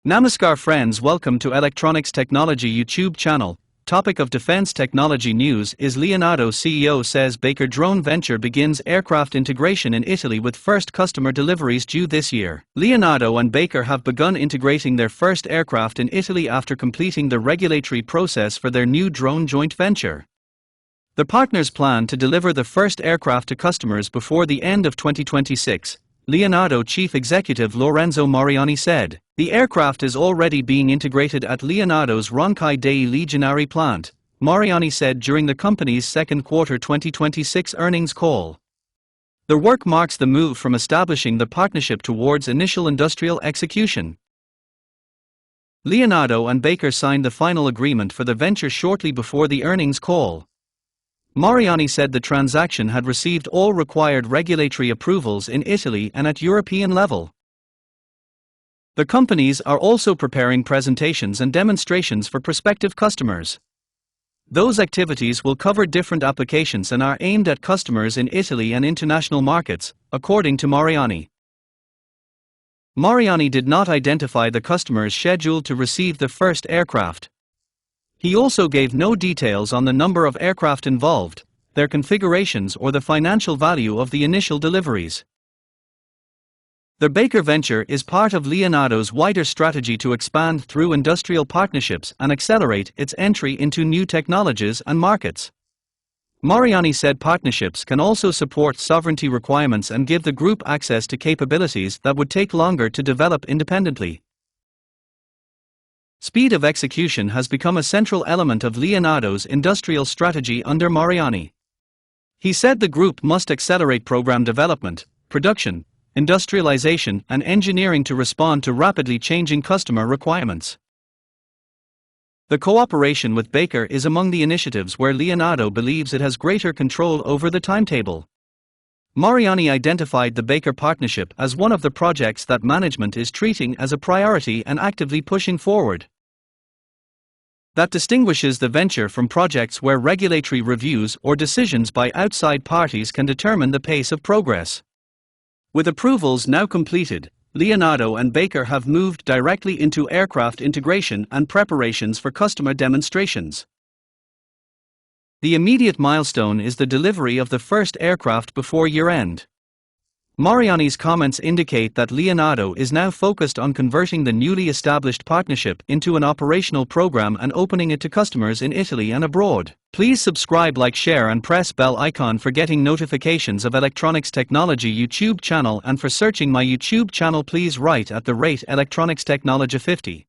Namaskar friends, welcome to Electronics Technology YouTube channel. Topic of defense technology news is Leonardo CEO says Baykar drone venture begins aircraft integration in Italy with first customer deliveries due this year. Leonardo and Baykar have begun integrating their first aircraft in Italy after completing the regulatory process for their new drone joint venture. The partners plan to deliver the first aircraft to customers before the end of 2026. Leonardo Chief Executive Lorenzo Mariani said. The aircraft is already being integrated at Leonardo's Ronchi dei Legionari plant, Mariani said during the company's second quarter 2026 earnings call. The work marks the move from establishing the partnership towards initial industrial execution. Leonardo and Baykar signed the final agreement for the venture shortly before the earnings call. Mariani said the transaction had received all required regulatory approvals in Italy and at European level. The companies are also preparing presentations and demonstrations for prospective customers. Those activities will cover different applications and are aimed at customers in Italy and international markets, according to Mariani. Mariani did not identify the customers scheduled to receive the first aircraft. He also gave no details on the number of aircraft involved, their configurations or the financial value of the initial deliveries. The Baykar venture is part of Leonardo's wider strategy to expand through industrial partnerships and accelerate its entry into new technologies and markets. Mariani said partnerships can also support sovereignty requirements and give the group access to capabilities that would take longer to develop independently. Speed of execution has become a central element of Leonardo's industrial strategy under Mariani. He said the group must accelerate program development, production, industrialization and engineering to respond to rapidly changing customer requirements. The cooperation with Baykar is among the initiatives where Leonardo believes it has greater control over the timetable. Mariani identified the Baykar partnership as one of the projects that management is treating as a priority and actively pushing forward. That distinguishes the venture from projects where regulatory reviews or decisions by outside parties can determine the pace of progress. With approvals now completed, Leonardo and Baykar have moved directly into aircraft integration and preparations for customer demonstrations. The immediate milestone is the delivery of the first aircraft before year-end. Mariani's comments indicate that Leonardo is now focused on converting the newly established partnership into an operational program and opening it to customers in Italy and abroad. Please subscribe, like, share and press bell icon for getting notifications of Electronics Technology YouTube channel, and for searching my YouTube channel please write @Electronics Technology 50.